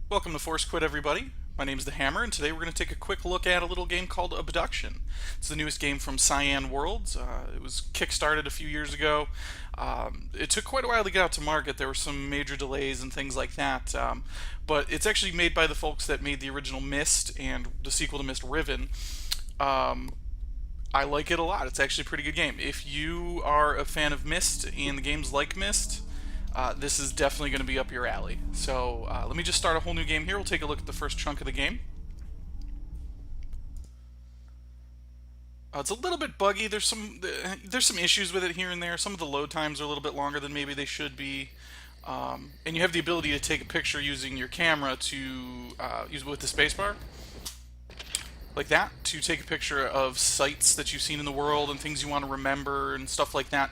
Welcome to Force Quit, everybody. My name is The Hammer, and today we're going to take a quick look at a little game called Obduction. It's the newest game from Cyan Worlds. It was kickstarted a few years ago. It took quite a while to get out to market. There were some major delays and things like that. But it's actually made by the folks that made the original Myst and the sequel to Myst Riven. Um, I like it a lot. It's actually a pretty good game. If you are a fan of Myst and the games like Myst, this is definitely going to be up your alley. So let me just start a whole new game here. We'll take a look at the first chunk of the game. It's a little bit buggy. There's some issues with it here and there. Some of the load times are a little bit longer than maybe they should be. And you have the ability to take a picture using your camera to use with the spacebar, like that, to take a picture of sights that you've seen in the world and things you want to remember and stuff like that.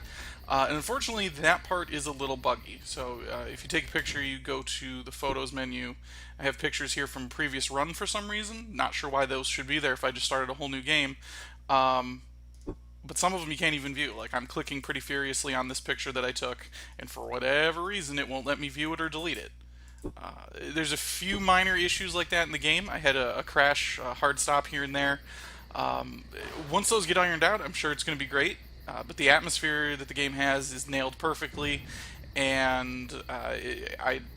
And unfortunately, that part is a little buggy. So if you take a picture, you go to the Photos menu. I have pictures here from a previous run for some reason. Not sure why those should be there if I just started a whole new game. But some of them you can't even view. Like, I'm clicking pretty furiously on this picture that I took, and for whatever reason, it won't let me view it or delete it. There's a few minor issues like that in the game. I had a crash, a hard stop here and there. Once those get ironed out, I'm sure it's going to be great. But the atmosphere that the game has is nailed perfectly, and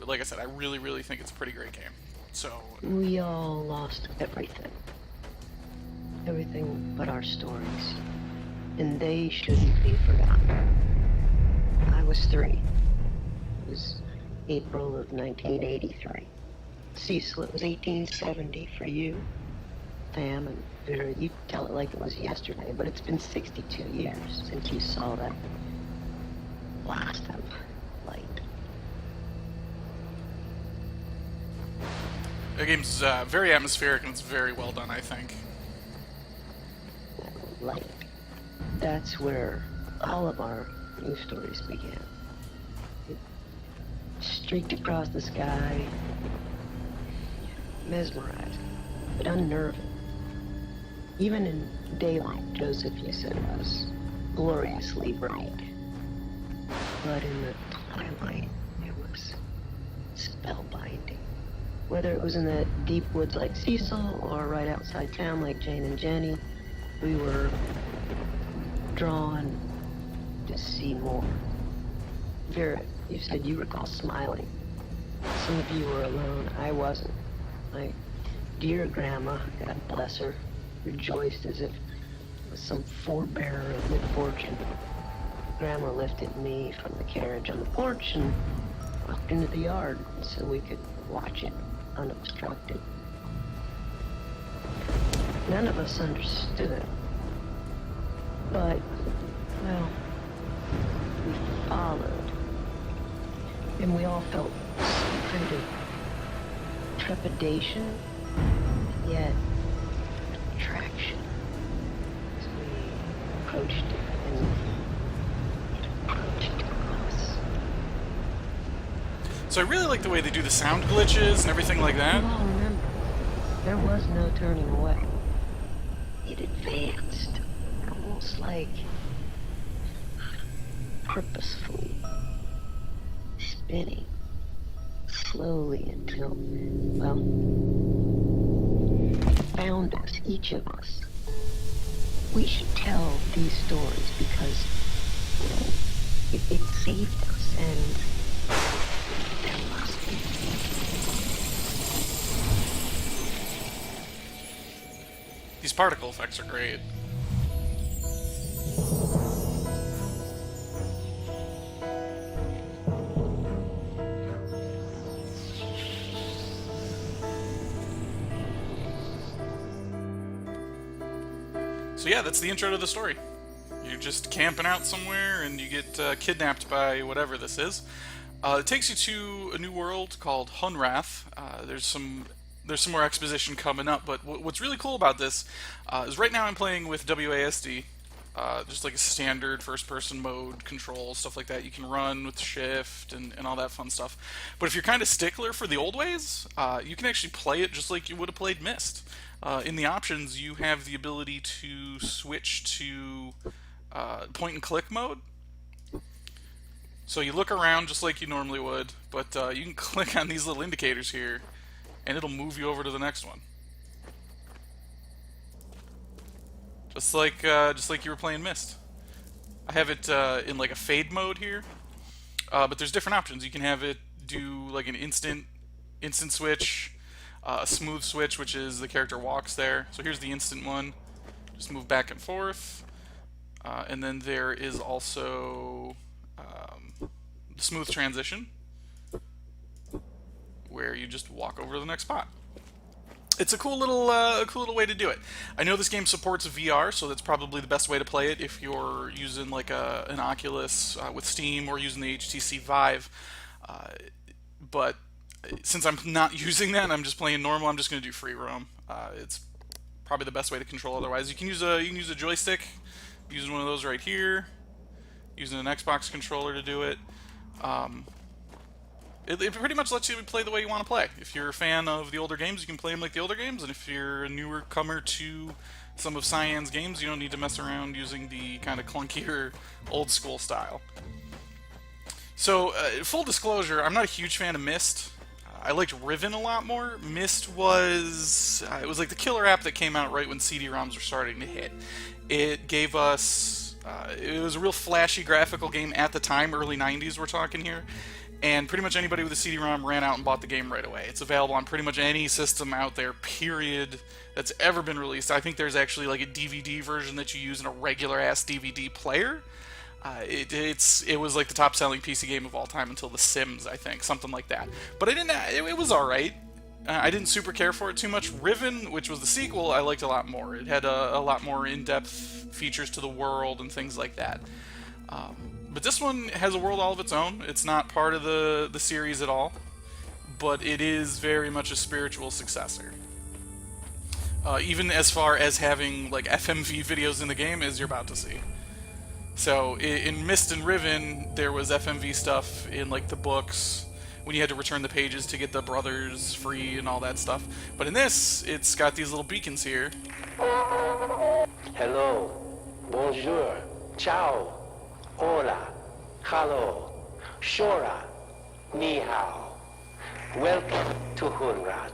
like I said, I really, really think it's a pretty great game. So We all lost everything. Everything but our stories. And they shouldn't be forgotten. I was 3. It was April of 1983. Cecil, it was 1870 for you. Sam and Vera, you tell it like it was yesterday, but it's been 62 years since you saw that blast of light. the game's very atmospheric and it's very well done, I think. Light. That's where all of our new stories began. It streaked across the sky, mesmerizing, but unnerving. Even in daylight, Joseph, you said, was gloriously bright. But in the twilight, it was spellbinding. Whether it was in the deep woods like Cecil or right outside town like Jane and Jenny, we were drawn to see more. Vera, you said you recall smiling. Some of you were alone. I wasn't. My dear grandma, God bless her, rejoiced as if it was some forebearer of good fortune. Grandma lifted me from the carriage on the porch and walked into the yard so we could watch it unobstructed. None of us understood. But, well, we followed. And we all felt some kind of trepidation, yet attraction as we approached it, and it approached us. So I really like the way they do the sound glitches and everything like that. You all remember, there was no turning away. It advanced, almost like purposefully spinning slowly until, well, it found us, each of us. We should tell these stories because, you know, it saved us, and there must be. These particle effects are great. So yeah, that's the intro to the story. You're just camping out somewhere and you get kidnapped by whatever this is. It takes you to a new world called Hunrath. There's some more exposition coming up, but what's really cool about this is right now I'm playing with WASD, just like a standard first-person mode control, stuff like that. You can run with shift and all that fun stuff. But if you're kind of stickler for the old ways, you can actually play it just like you would have played Myst. In the options, you have the ability to switch to point-and-click mode. So you look around just like you normally would, but you can click on these little indicators here, and it'll move you over to the next one. Just like you were playing Myst. I have it in like a fade mode here, but there's different options. You can have it do like an instant switch, a smooth switch, which is the character walks there. So here's the instant one. Just move back and forth. And then there is also the smooth transition, where you just walk over to the next spot. It's a cool little way to do it. I know this game supports VR, so that's probably the best way to play it if you're using like an Oculus with Steam or using the HTC Vive. But since I'm not using that and I'm just playing normal, I'm just going to do free roam. It's probably the best way to control. Otherwise, you can use a joystick. Using one of those right here. Using an Xbox controller to do it. It pretty much lets you play the way you want to play. If you're a fan of the older games, you can play them like the older games, and if you're a newer comer to some of Cyan's games, you don't need to mess around using the kind of clunkier, old-school style. So, full disclosure, I'm not a huge fan of Myst. I liked Riven a lot more. Myst was... it was like the killer app that came out right when CD-ROMs were starting to hit. It gave us... it was a real flashy graphical game at the time, early 90s we're talking here. And pretty much anybody with a CD-ROM ran out and bought the game right away. It's available on pretty much any system out there, period, that's ever been released. I think there's actually like a DVD version that you use in a regular-ass DVD player. It was like the top-selling PC game of all time until The Sims, I think, something like that. But it was all right. I didn't super care for it too much. Riven, which was the sequel, I liked a lot more. It had a lot more in-depth features to the world and things like that. But this one has a world all of its own. It's not part of the series at all, but it is very much a spiritual successor. Even as far as having like FMV videos in the game, as you're about to see. So in Myst and Riven, there was FMV stuff in like the books when you had to return the pages to get the brothers free and all that stuff. But in this, it's got these little beacons here. Hello, bonjour, ciao, hola, hello, shora, ni hao. Welcome to Hunrat.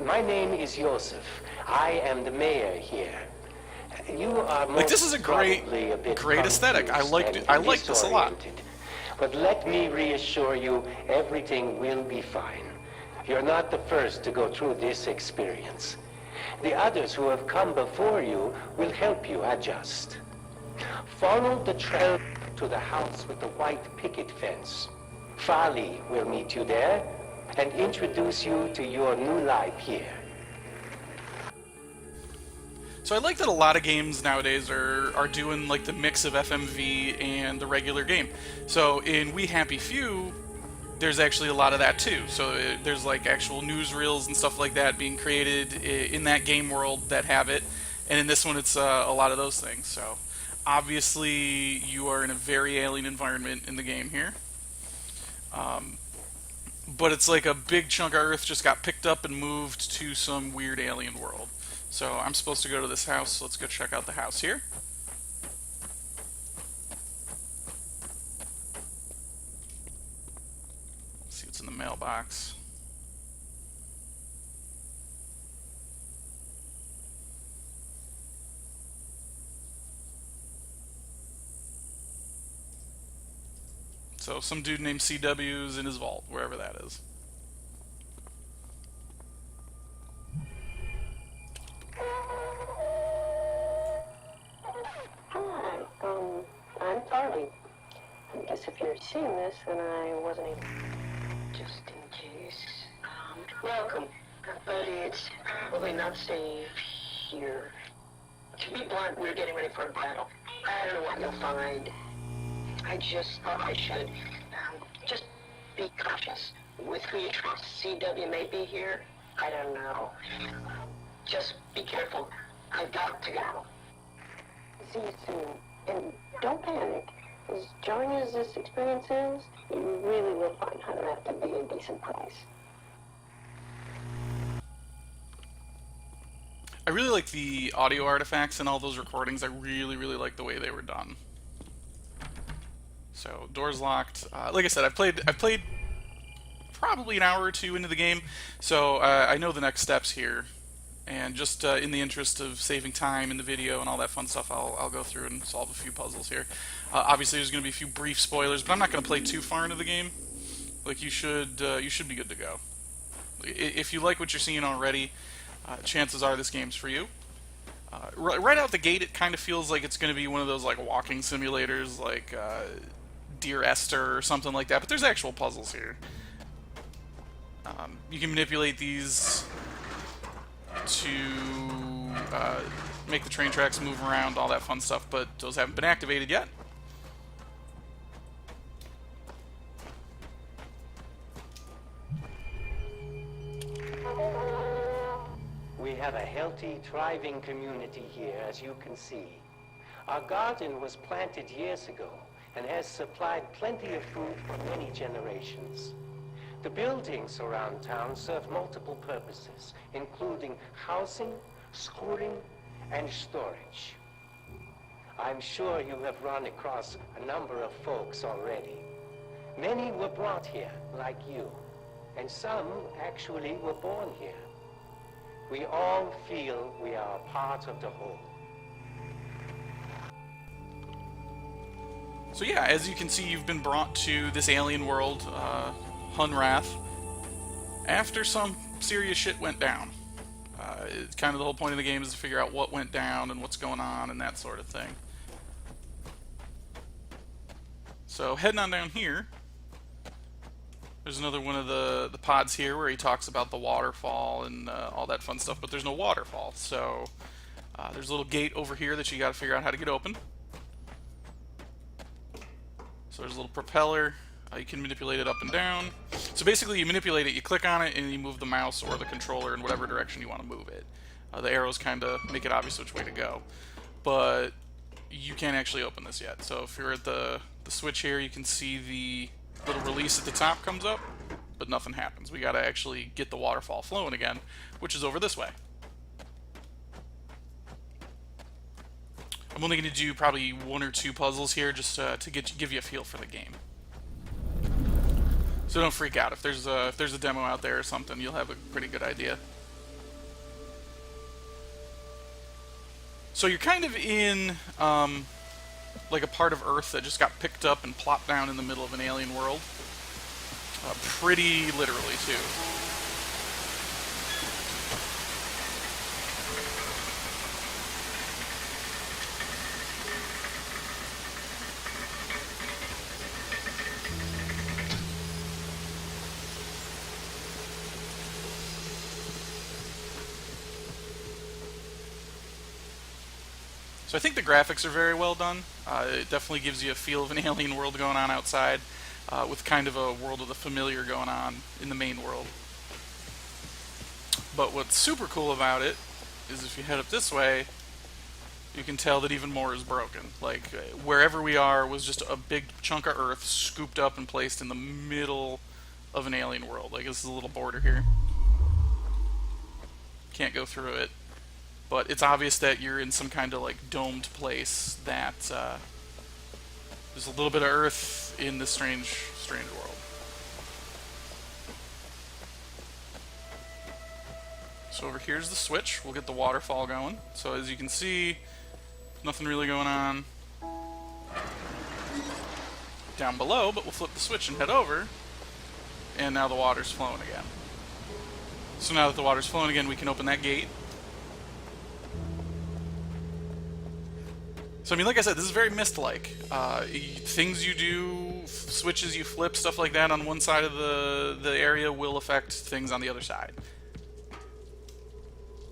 My name is Joseph. I am the mayor here. You are like this is a great aesthetic. I like this a lot. But let me reassure you, everything will be fine. You're not the first to go through this experience. The others who have come before you will help you adjust. Follow the trail to the house with the white picket fence. Fali will meet you there and introduce you to your new life here. So I like that a lot of games nowadays are doing like the mix of FMV and the regular game. So in We Happy Few, there's actually a lot of that too. So there's like actual newsreels and stuff like that being created in that game world that have it. And in this one, it's a lot of those things. So obviously, you are in a very alien environment in the game here. But it's like a big chunk of Earth just got picked up and moved to some weird alien world. So I'm supposed to go to this house. So let's go check out the house here. See what's in the mailbox. So some dude named CW's in his vault, wherever that is. Hi, I'm Charlie. I guess if you're seeing this, then I wasn't able. Just in case. Welcome. But it's probably not safe here. To be blunt, we're getting ready for a battle. I don't know what you'll find. I just thought I should. Just be cautious. With who you trust. CW may be here. I don't know. Just be careful. I've got to go. See you soon. And don't panic. As jarring as this experience is, you really will find Hunter to be a decent price. I really like the audio artifacts and all those recordings. I really, really like the way they were done. So doors locked. Like I said, I've played probably an hour or two into the game, so I know the next steps here. And just in the interest of saving time in the video and all that fun stuff, I'll go through and solve a few puzzles here. Obviously, there's going to be a few brief spoilers, but I'm not going to play too far into the game. Like, you should be good to go. If you like what you're seeing already, chances are this game's for you. Right out the gate, it kind of feels like it's going to be one of those like walking simulators, like Dear Esther or something like that. But there's actual puzzles here. You can manipulate these to make the train tracks move around, all that fun stuff, but those haven't been activated yet. We have a healthy, thriving community here, as you can see. Our garden was planted years ago and has supplied plenty of food for many generations. The buildings around town serve multiple purposes, including housing, schooling, and storage. I'm sure you have run across a number of folks already. Many were brought here, like you, and some actually were born here. We all feel we are a part of the whole. So yeah, as you can see, you've been brought to this alien world, Hunrath, after some serious shit went down. It's kind of the whole point of the game is to figure out what went down and what's going on and that sort of thing. So heading on down here, there's another one of the pods here where he talks about the waterfall and all that fun stuff, but there's no waterfall. So there's a little gate over here that you got to figure out how to get open. So there's a little propeller. You can manipulate it up and down. So basically you manipulate it, you click on it, and you move the mouse or the controller in whatever direction you want to move it. The arrows kind of make it obvious which way to go. But you can't actually open this yet. So if you're at the switch here, you can see the little release at the top comes up, but nothing happens. We got to actually get the waterfall flowing again, which is over this way. I'm only going to do probably one or two puzzles here just to give you a feel for the game. So don't freak out. If there's a demo out there or something, you'll have a pretty good idea. So you're kind of in like a part of Earth that just got picked up and plopped down in the middle of an alien world. Pretty literally, too. So I think the graphics are very well done. It definitely gives you a feel of an alien world going on outside, with kind of a world of the familiar going on in the main world. But what's super cool about it is if you head up this way, you can tell that even more is broken. Like, wherever we are was just a big chunk of Earth scooped up and placed in the middle of an alien world. Like, this is a little border here. Can't go through it. But it's obvious that you're in some kind of like domed place that there's a little bit of Earth in this strange world. So over here's the switch. We'll get the waterfall going. So as you can see, nothing really going on down below, but we'll flip the switch and head over, and now the water's flowing again. So now that the water's flowing again, we can open that gate. So I mean, like I said, this is very Myst-like. Things you do, switches you flip, stuff like that on one side of the area will affect things on the other side.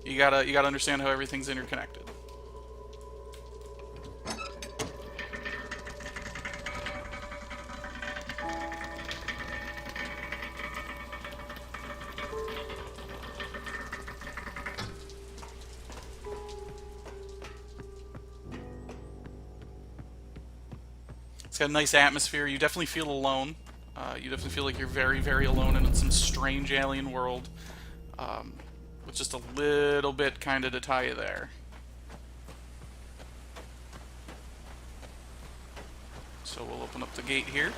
You gotta understand how everything's interconnected. It's got a nice atmosphere. You definitely feel alone. You definitely feel like you're very, very alone in some strange alien world. With just a little bit kind of to tie you there. So we'll open up the gate here.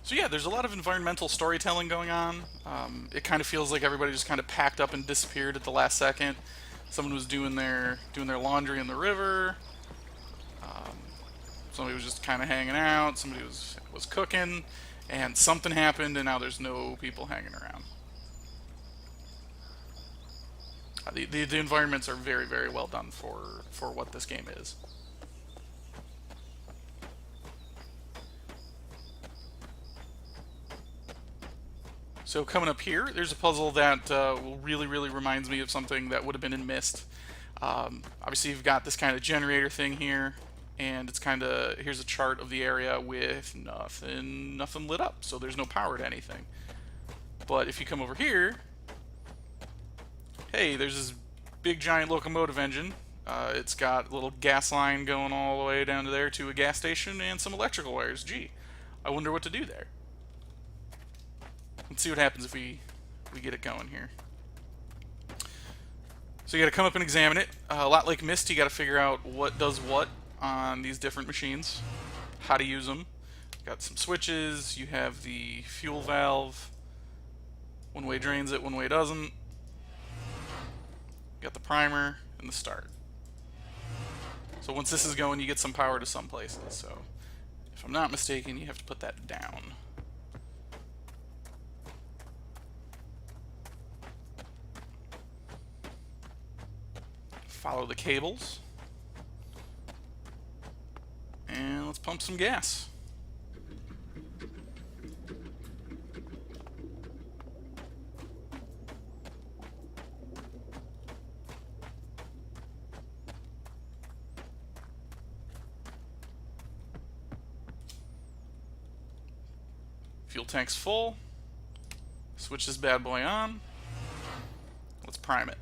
So yeah, there's a lot of environmental storytelling going on. It kind of feels like everybody just kind of packed up and disappeared at the last second. Someone was doing their laundry in the river. Somebody was just kind of hanging out. Somebody was cooking, and something happened, and now there's no people hanging around. The environments are very, very well done for what this game is. So coming up here, there's a puzzle that really, really reminds me of something that would have been in Myst. Obviously, you've got this kind of generator thing here, and it's kind of, here's a chart of the area with nothing lit up, so there's no power to anything. But if you come over here, hey, there's this big giant locomotive engine. It's got a little gas line going all the way down to there to a gas station and some electrical wires. Gee, I wonder what to do there. Let's see what happens if we get it going here. So you got to come up and examine it. A lot like Myst, you got to figure out what does what on these different machines, how to use them. Got some switches. You have the fuel valve. One way drains it, one way doesn't. Got the primer and the start. So once this is going, you get some power to some places. So if I'm not mistaken, you have to put that down. Follow the cables. And let's pump some gas. Fuel tank's full. Switch this bad boy on. Let's prime it.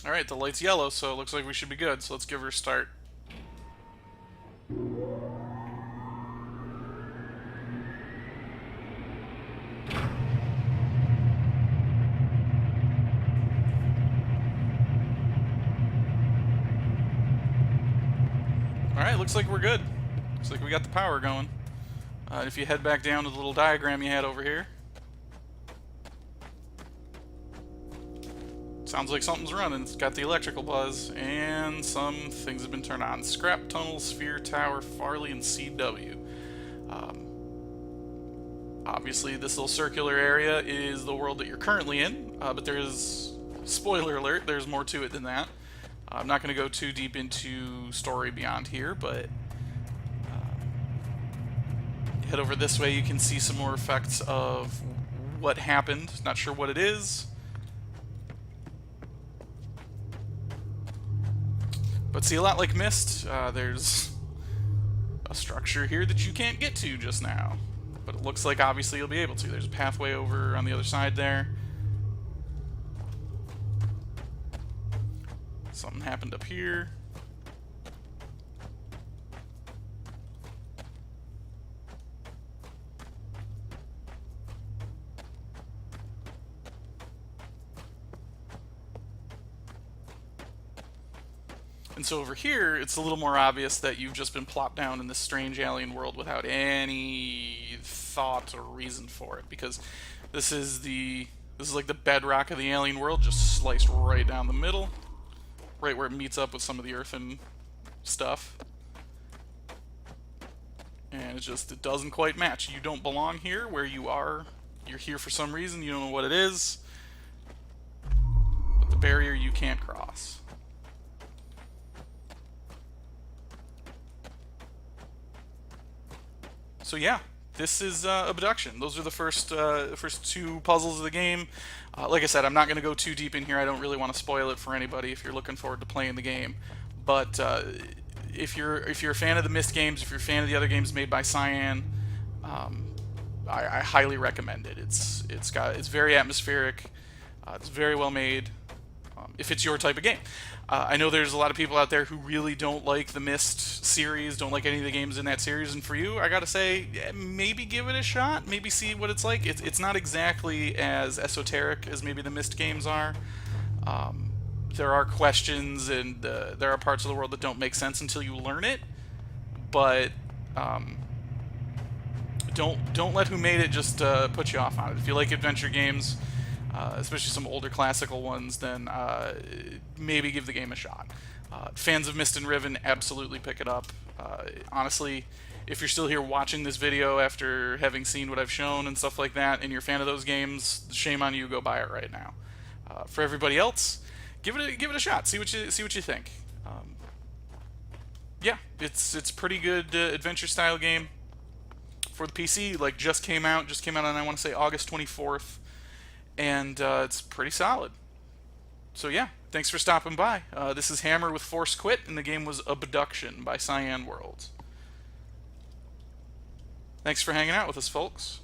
Alright, the light's yellow, so it looks like we should be good, so let's give her a start. Alright, looks like we're good. Looks like we got the power going. If you head back down to the little diagram you had over here, sounds like something's running. It's got the electrical buzz, and some things have been turned on. Scrap Tunnel, Sphere Tower, Farley, and CW. Obviously, this little circular area is the world that you're currently in, but there's, spoiler alert, there's more to it than that. I'm not going to go too deep into story beyond here, but head over this way, you can see some more effects of what happened. Not sure what it is. But see, a lot like Myst, there's a structure here that you can't get to just now. But it looks like obviously you'll be able to. There's a pathway over on the other side there. Something happened up here. And so over here, it's a little more obvious that you've just been plopped down in this strange alien world without any thought or reason for it, because this is like the bedrock of the alien world, just sliced right down the middle, right where it meets up with some of the earthen stuff. And it doesn't quite match. You don't belong here where you are. You're here for some reason, you don't know what it is, but the barrier you can't cross. So yeah, this is Obduction. Those are the first two puzzles of the game. Like I said, I'm not going to go too deep in here. I don't really want to spoil it for anybody if you're looking forward to playing the game. But if you're a fan of the Myst games, if you're a fan of the other games made by Cyan, I highly recommend it. It's very atmospheric. It's very well made. if it's your type of game. I know there's a lot of people out there who really don't like the Myst series, don't like any of the games in that series, and for you, I gotta say, maybe give it a shot, maybe see what it's like. It's not exactly as esoteric as maybe the Myst games are. There are questions, and there are parts of the world that don't make sense until you learn it, but don't let who made it just put you off on it. If you like adventure games, especially some older classical ones, then maybe give the game a shot. Fans of Myst and Riven, absolutely pick it up. Honestly, if you're still here watching this video after having seen what I've shown and stuff like that, and you're a fan of those games, shame on you, go buy it right now. For everybody else, give it a shot. See what you think. Yeah, it's pretty good adventure style game for the PC. Like just came out on, I want to say, August 24th. And it's pretty solid. So yeah, thanks for stopping by. This is Hammer with Force Quit, and the game was Obduction by Cyan Worlds. Thanks for hanging out with us, folks.